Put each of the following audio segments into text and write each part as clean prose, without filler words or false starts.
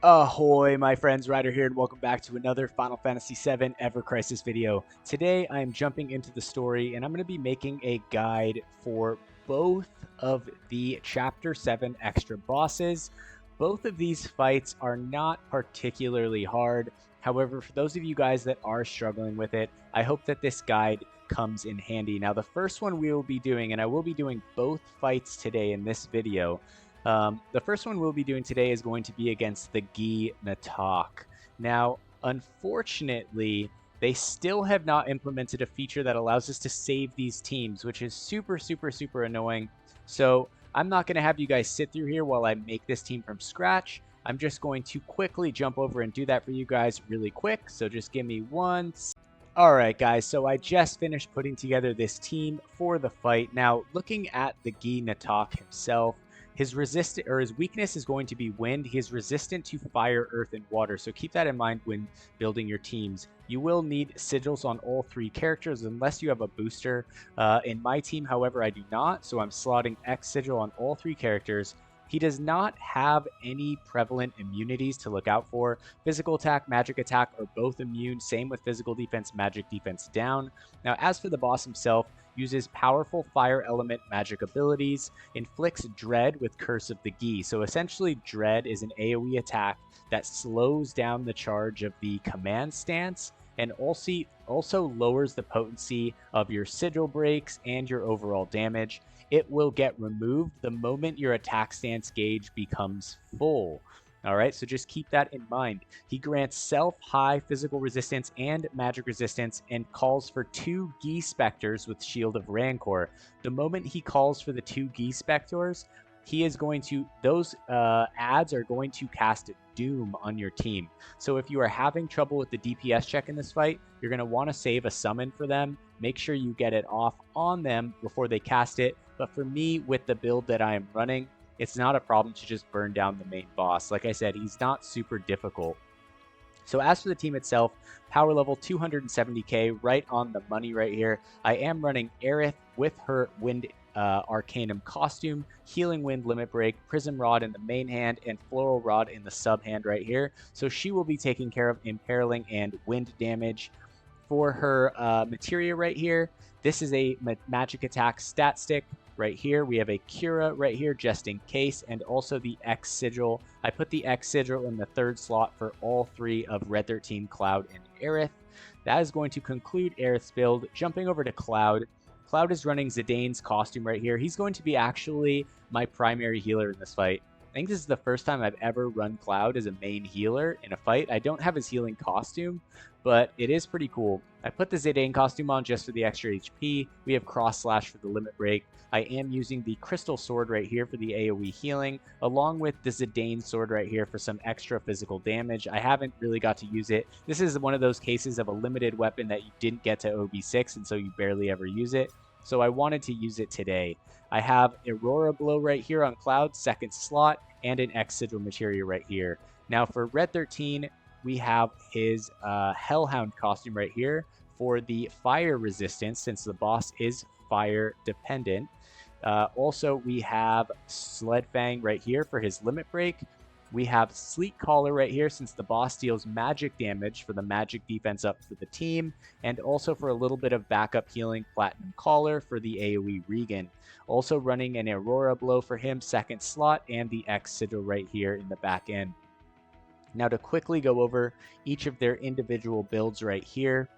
Ahoy, my friends, Ryder here, and welcome back to another Final Fantasy VII Ever Crisis video. Today, I am jumping into the story, and I'm going to be making a guide for both of the Chapter 7 extra bosses. Both of these fights are not particularly hard. However, for those of you guys that are struggling with it, I hope that this guide comes in handy. Now, the first one we will be doing, and I will be doing both fights today in this video. The first one we'll be doing today is going to be against the Gi Nattak. Now, unfortunately, they still have not implemented a feature that allows us to save these teams, which is super annoying. So I'm not going to have you guys sit through here while I make this team from scratch. I'm just going to quickly jump over and do that for you guys really quick. So just give me one. Alright guys, so I just finished putting together this team for the fight. Now, looking at the Gi Nattak himself, his weakness is going to be wind. He is resistant to fire, earth, and water. So keep that in mind when building your teams. You will need sigils on all three characters unless you have a booster. In my team, however, I do not. So I'm slotting X sigil on all three characters. He does not have any prevalent immunities to look out for. Physical attack, magic attack are both immune. Same with physical defense, magic defense down. Now, as for the boss himself, uses powerful fire element magic abilities, inflicts dread with Curse of the Gi. So essentially, dread is an AoE attack that slows down the charge of the command stance and also lowers the potency of your sigil breaks and your overall damage. It will get removed the moment your attack stance gauge becomes full. Alright, so just keep that in mind. He grants self-high physical resistance and magic resistance and calls for 2 Gi Specters with Shield of Rancor. The moment he calls for the 2 Gi Specters, those ads are going to cast Doom on your team. So if you are having trouble with the DPS check in this fight, you're going to want to save a summon for them. Make sure you get it off on them before they cast it. But for me, with the build that I am running, it's not a problem to just burn down the main boss. Like I said, he's not super difficult. So as for the team itself, power level 270k, right on the money right here. I am running Aerith with her Wind Arcanum costume, Healing Wind Limit Break, Prism Rod in the main hand, and Floral Rod in the sub hand right here. So she will be taking care of imperiling and wind damage. For her materia right here, this is a magic attack stat stick. Right here, we have a Cura right here, just in case, and also the X Sigil. I put the X Sigil in the 3rd slot for all 3 of Red 13, Cloud, and Aerith. That is going to conclude Aerith's build. Jumping over to Cloud. Cloud is running Zidane's costume right here. He's going to be actually my primary healer in this fight. I think this is the first time I've ever run Cloud as a main healer in a fight. I don't have his healing costume, but it is pretty cool. I put the Zidane costume on just for the extra HP. We have Cross Slash for the limit break. I am using the Crystal Sword right here for the AoE healing, along with the Zidane Sword right here for some extra physical damage. I haven't really got to use it. This is one of those cases of a limited weapon that you didn't get to OB6, and so you barely ever use it. So I wanted to use it today. I have Aurora Blow right here on Cloud, 2nd slot, and an X Sigil materia right here. Now for Red 13, we have his Hellhound costume right here for the fire resistance, since the boss is fire dependent. Also, we have Sledfang right here for his limit break. We have Sleet Collar right here since the boss deals magic damage for the magic defense up for the team, and also for a little bit of backup healing, Platinum Collar for the AoE Regan. Also running an Aurora Blow for him, 2nd slot, and the X Sigil right here in the back end. Now to quickly go over each of their individual builds right here.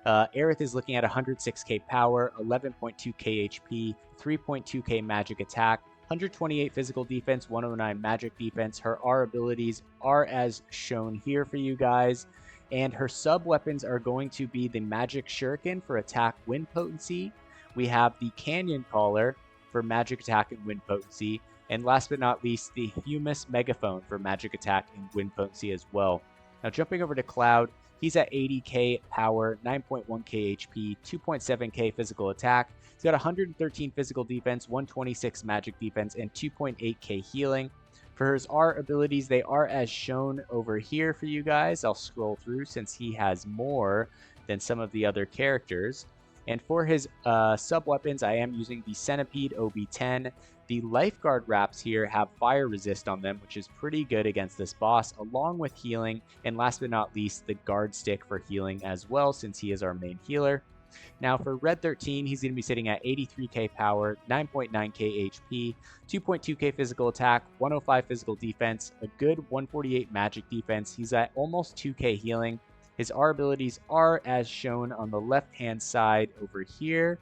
Aerith is looking at 106k power, 11.2k HP, 3.2k magic attack, 128 physical defense, 109 magic defense. Her R abilities are as shown here for you guys. And her sub weapons are going to be the Magic Shuriken for attack wind potency. We have the Canyon Caller for magic attack and wind potency. And last but not least, the Humus Megaphone for magic attack and wind potency as well. Now jumping over to Cloud, he's at 80k power, 9.1k HP, 2.7k physical attack. He's got 113 physical defense, 126 magic defense, and 2.8k healing. For his art abilities, they are as shown over here for you guys. I'll scroll through since he has more than some of the other characters. And for his sub-weapons, I am using the Centipede OB10. The Lifeguard wraps here have fire resist on them, which is pretty good against this boss, along with healing. And last but not least, the Guard Stick for healing as well, since he is our main healer. Now for Red 13, he's going to be sitting at 83k power, 9.9k HP, 2.2k physical attack, 105 physical defense, a good 148 magic defense. He's at almost 2k healing. His R abilities are as shown on the left-hand side over here.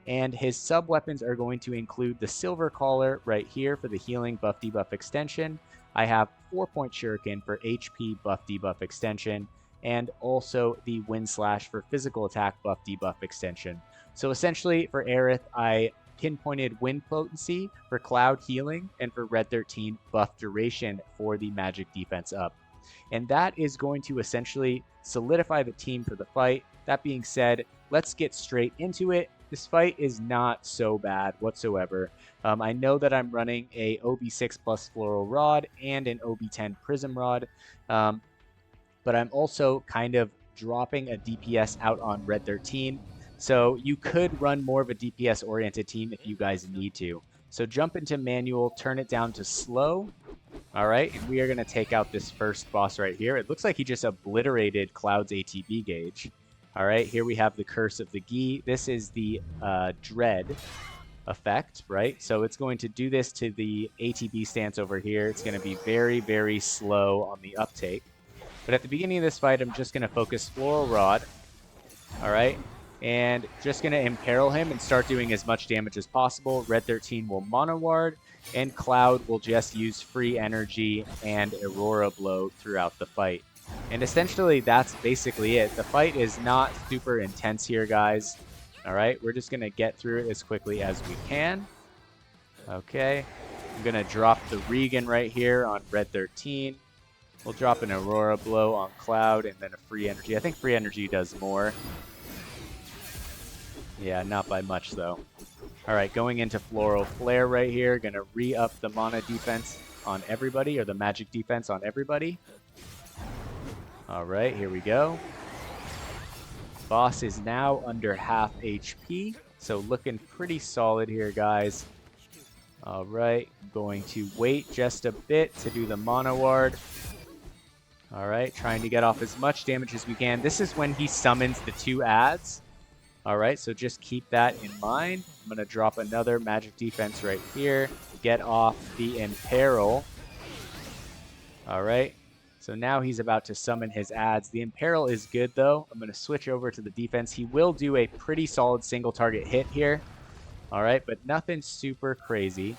And his sub-weapons are going to include the Silver Collar right here for the healing buff debuff extension. I have 4-point Shuriken for HP buff debuff extension, and also the Wind Slash for physical attack buff debuff extension. So essentially for Aerith, I pinpointed Wind Potency for Cloud healing, and for Red 13, buff duration for the magic defense up. And that is going to essentially solidify the team for the fight. That being said, let's get straight into it. This fight is not so bad whatsoever. I know that I'm running a OB6 plus Floral Rod and an OB10 Prism Rod, but I'm also kind of dropping a DPS out on Red 13. So you could run more of a DPS-oriented team if you guys need to. So jump into manual, turn it down to slow. All right, and we are going to take out this first boss right here. It looks like he just obliterated Cloud's ATB gauge. All right, here we have the Curse of the Gi. This is the Dread effect, right? So it's going to do this to the ATB stance over here. It's going to be very, very slow on the uptake. But at the beginning of this fight, I'm just going to focus Floral Rod. All right, and just going to imperil him and start doing as much damage as possible. Red 13 will Mono Ward, and Cloud will just use free energy and Aurora Blow throughout the fight. And essentially, that's basically it. The fight is not super intense here, guys. All right, we're just going to get through it as quickly as we can. Okay, I'm going to drop the Regan right here on Red 13. We'll drop an Aurora Blow on Cloud and then a free energy. I think free energy does more. Yeah, not by much, though. All right, going into Floral Flare right here. Going to re-up the mana defense on everybody, or the magic defense on everybody. All right, here we go. Boss is now under half HP, so looking pretty solid here, guys. All right, I'm going to wait just a bit to do the Mono Ward. All right, trying to get off as much damage as we can. This is when he summons the 2 adds. All right, so just keep that in mind. I'm going to drop another magic defense right here. Get off the Imperil. All right, so now he's about to summon his adds. The Imperil is good, though. I'm going to switch over to the defense. He will do a pretty solid single target hit here. All right, but nothing super crazy.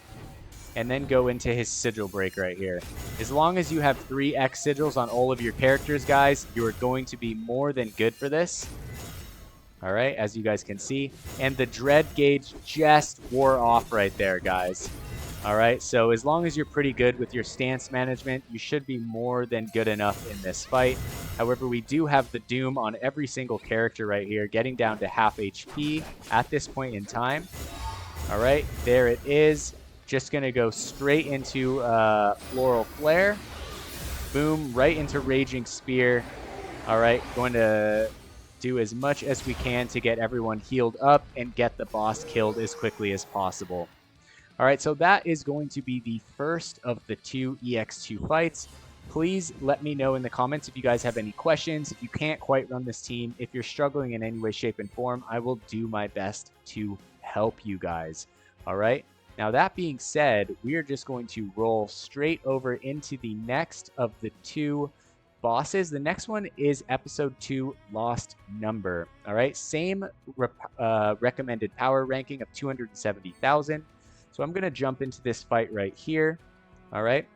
And then go into his Sigil Break right here. As long as you have 3x sigils on all of your characters, guys, you are going to be more than good for this. All right, as you guys can see. And the Dread gauge just wore off right there, guys. All right, so as long as you're pretty good with your stance management, you should be more than good enough in this fight. However, we do have the Doom on every single character right here, getting down to half HP at this point in time. All right, there it is. Just going to go straight into Floral Flare. Boom, right into Raging Spear. All right, going to do as much as we can to get everyone healed up and get the boss killed as quickly as possible. All right, so that is going to be the first of the 2 EX2 fights. Please let me know in the comments if you guys have any questions. If you can't quite run this team, if you're struggling in any way, shape, and form, I will do my best to help you guys. All right. Now, that being said, we are just going to roll straight over into the next of the 2 bosses. The next one is Episode 2, Lost Number. All right, same recommended power ranking of 270,000. So I'm going to jump into this fight right here. All right.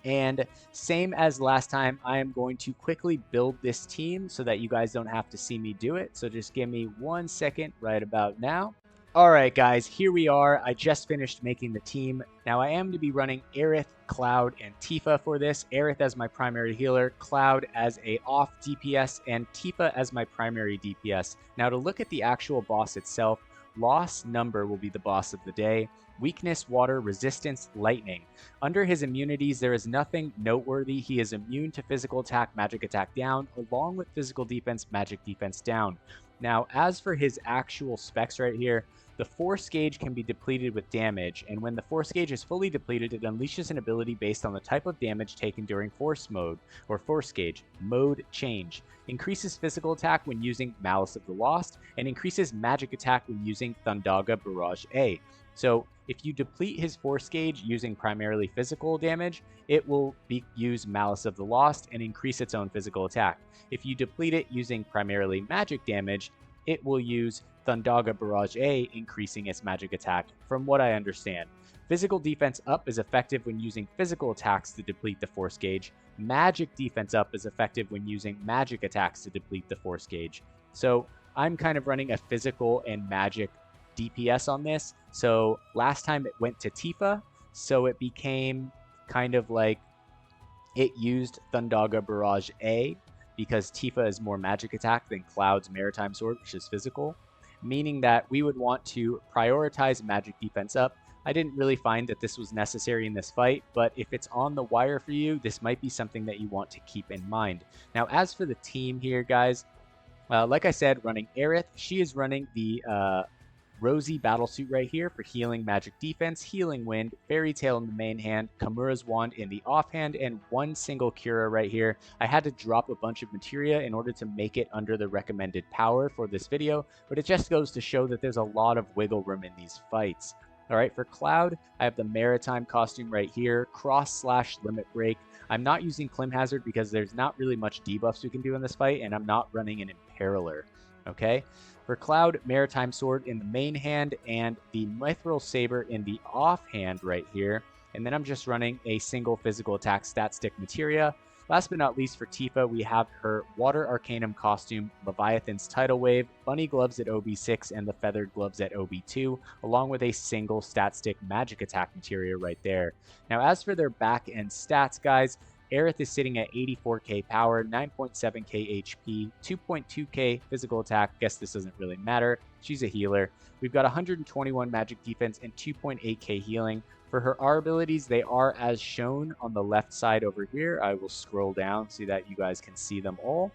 And same as last time, I am going to quickly build this team so that you guys don't have to see me do it. So just give me 1 second right about now. All right, guys, here we are. I just finished making the team. Now, I am going to be running Aerith, Cloud, and Tifa for this. Aerith as my primary healer, Cloud as a off DPS, and Tifa as my primary DPS. Now, to look at the actual boss itself, Lost Number will be the boss of the day. Weakness, water, resistance, lightning. Under his immunities, there is nothing noteworthy. He is immune to physical attack, magic attack down, along with physical defense, magic defense down. Now, as for his actual specs right here, the Force Gauge can be depleted with damage, and when the Force Gauge is fully depleted, it unleashes an ability based on the type of damage taken during Force Mode, or Force Gauge. Mode Change. Increases physical attack when using Malice of the Lost, and increases magic attack when using Thundaga Barrage A. So, if you deplete his Force Gauge using primarily physical damage, it will use Malice of the Lost and increase its own physical attack. If you deplete it using primarily magic damage, it will use Thundaga Barrage A, increasing its magic attack, from what I understand. Physical defense up is effective when using physical attacks to deplete the Force Gauge. Magic defense up is effective when using magic attacks to deplete the Force Gauge. So I'm kind of running a physical and magic DPS on this. So last time it went to Tifa, so it became kind of like it used Thundaga Barrage A, because Tifa is more magic attack than Cloud's Maritime Sword, which is physical, meaning that we would want to prioritize magic defense up. I didn't really find that this was necessary in this fight, but if it's on the wire for you, this might be something that you want to keep in mind. Now, as for the team here, guys, like I said, running Aerith, she is running the Rosy Battlesuit right here for healing magic defense, healing wind, fairy tale in the main hand, Kamura's wand in the offhand, and one single Cura right here. I had to drop a bunch of materia in order to make it under the recommended power for this video, but it just goes to show that there's a lot of wiggle room in these fights. All right, for Cloud, I have the Maritime costume right here, cross/limit break. I'm not using Clim Hazard because there's not really much debuffs we can do in this fight, and I'm not running an Imperiler. Okay, for Cloud, Maritime Sword in the main hand and the Mithril Saber in the offhand right here. And then I'm just running a single physical attack stat stick materia. Last but not least, for Tifa, we have her Water Arcanum costume, Leviathan's Tidal Wave, Bunny Gloves at OB6, and the Feathered Gloves at OB2, along with a single stat stick magic attack materia right there. Now, as for their back end stats, guys, Aerith is sitting at 84k power, 9.7k HP, 2.2k physical attack. Guess this doesn't really matter. She's a healer. We've got 121 magic defense and 2.8k healing. For her R abilities, they are as shown on the left side over here. I will scroll down so that you guys can see them all.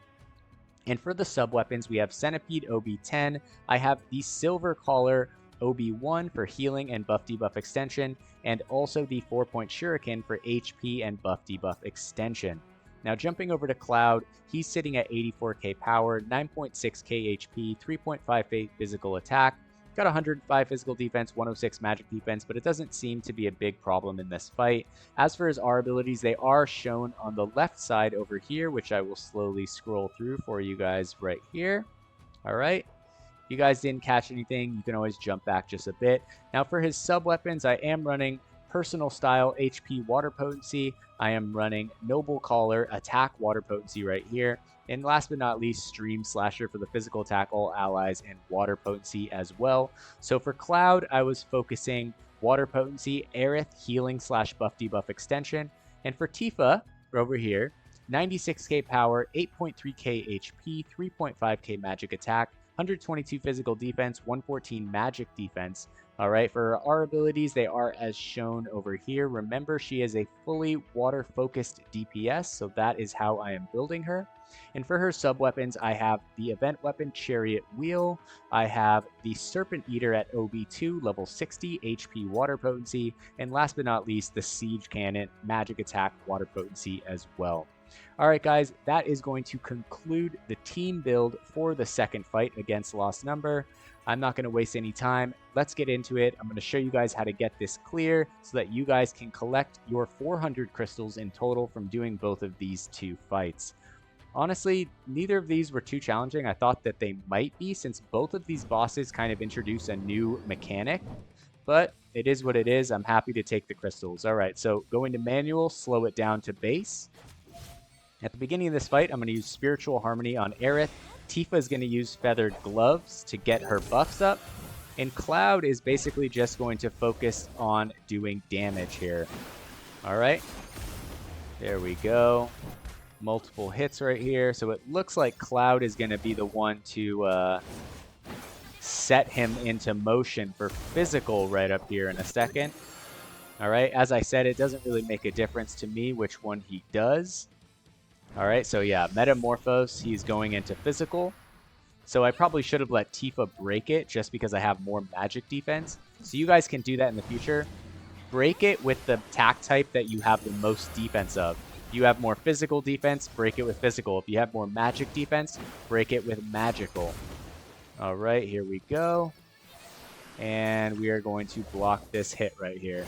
And for the sub-weapons, we have Centipede OB10. I have the Silver Collar OB1 for healing and buff debuff extension, and also the 4-point Shuriken for HP and buff debuff extension. Now jumping over to Cloud, he's sitting at 84k power, 9.6k HP, 3.5k physical attack, got 105 physical defense, 106 magic defense, but it doesn't seem to be a big problem in this fight. As for his R abilities, they are shown on the left side over here, which I will slowly scroll through for you guys right here. All right. If you guys didn't catch anything, you can always jump back just a bit. Now for his sub-weapons, I am running Personal Style HP Water Potency. I am running Noble Collar Attack Water Potency right here. And last but not least, Stream Slasher for the physical attack, all allies, and Water Potency as well. So for Cloud, I was focusing Water Potency, Aerith, Healing / buff debuff extension. And for Tifa, over here, 96k power, 8.3k HP, 3.5k magic attack, 122 physical defense, 114 magic defense. All right, for our abilities, they are as shown over here. Remember, she is a fully water-focused DPS, so that is how I am building her. And for her sub-weapons, I have the event weapon Chariot Wheel. I have the Serpent Eater at OB2, level 60, HP water potency. And last but not least, the Siege Cannon, magic attack water potency as well. All right, guys, that is going to conclude the team build for the second fight against Lost Number. I'm not going to waste any time. Let's get into it. I'm going to show you guys how to get this clear so that you guys can collect your 400 crystals in total from doing both of these two fights. Honestly, neither of these were too challenging. I thought that they might be, since both of these bosses kind of introduce a new mechanic, but it is what it is. I'm happy to take the crystals. All right, so go into manual, slow it down to base. At the beginning of this fight, I'm going to use Spiritual Harmony on Aerith. Tifa is going to use Feathered Gloves to get her buffs up. And Cloud is basically just going to focus on doing damage here. All right. There we go. Multiple hits right here. So it looks like Cloud is going to be the one to set him into motion for physical right up here in a second. All right, as I said, it doesn't really make a difference to me which one he does. All right, so yeah, Metamorphose, he's going into physical. So I probably should have let Tifa break it just because I have more magic defense. So you guys can do that in the future. Break it with the attack type that you have the most defense of. If you have more physical defense, break it with physical. If you have more magic defense, break it with magical. All right, here we go. And we are going to block this hit right here.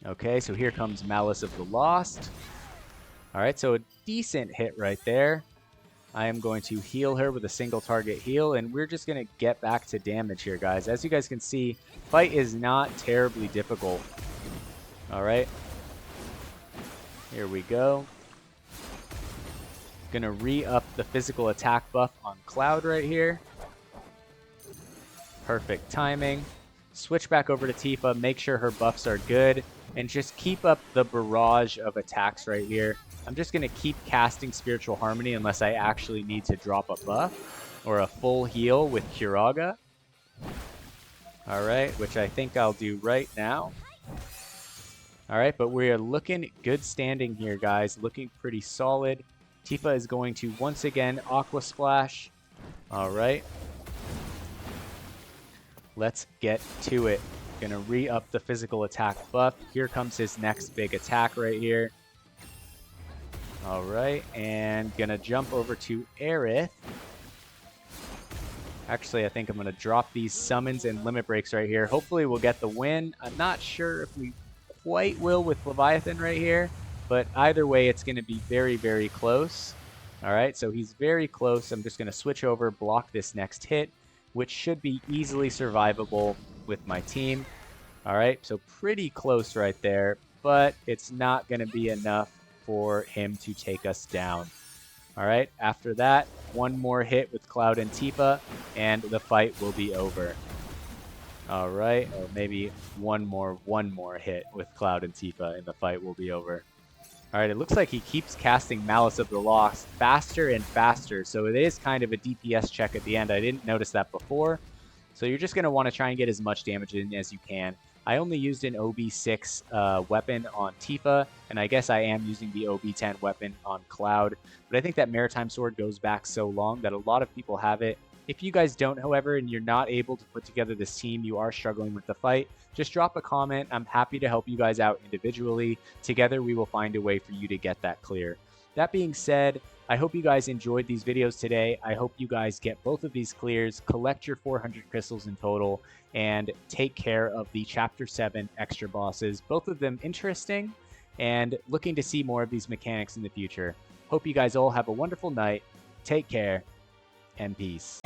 Okay, so here comes Malice of the Lost. All right, so a decent hit right there. I am going to heal her with a single target heal, and we're just going to get back to damage here, guys. As you guys can see, fight is not terribly difficult. All right. Here we go. Going to re-up the physical attack buff on Cloud right here. Perfect timing. Switch back over to Tifa, make sure her buffs are good, and just keep up the barrage of attacks right here. I'm just going to keep casting Spiritual Harmony unless I actually need to drop a buff or a full heal with Kiraga. Alright, which I think I'll do right now. Alright, but we are looking good standing here, guys. Looking pretty solid. Tifa is going to once again Aqua Splash. Alright. Let's get to it. Gonna re-up the physical attack buff. Here comes his next big attack right here. Alright, and gonna jump over to Aerith. Actually, I think I'm gonna drop these summons and limit breaks right here. Hopefully we'll get the win. I'm not sure if we quite will with Leviathan right here, but either way, it's gonna be very, very close. Alright, so he's very close. I'm just gonna switch over, block this next hit, which should be easily survivable with my team. Alright, so pretty close right there, but it's not gonna be enough for him to take us down. All right, after that, one more hit with Cloud and Tifa, and the fight will be over. All right, or maybe one more hit with Cloud and Tifa, and the fight will be over. All right, it looks like he keeps casting Malice of the Lost faster and faster, so it is kind of a DPS check at the end. I didn't notice that before. So you're just going to want to try and get as much damage in as you can. I only used an OB6 weapon on Tifa, and I guess I am using the OB10 weapon on Cloud. But I think that Maritime Sword goes back so long that a lot of people have it. If you guys don't, however, and you're not able to put together this team, you are struggling with the fight, just drop a comment. I'm happy to help you guys out individually. Together, we will find a way for you to get that clear. That being said, I hope you guys enjoyed these videos today. I hope you guys get both of these clears, collect your 400 crystals in total, and take care of the Chapter 7 extra bosses. Both of them interesting, and looking to see more of these mechanics in the future. Hope you guys all have a wonderful night. Take care, and peace.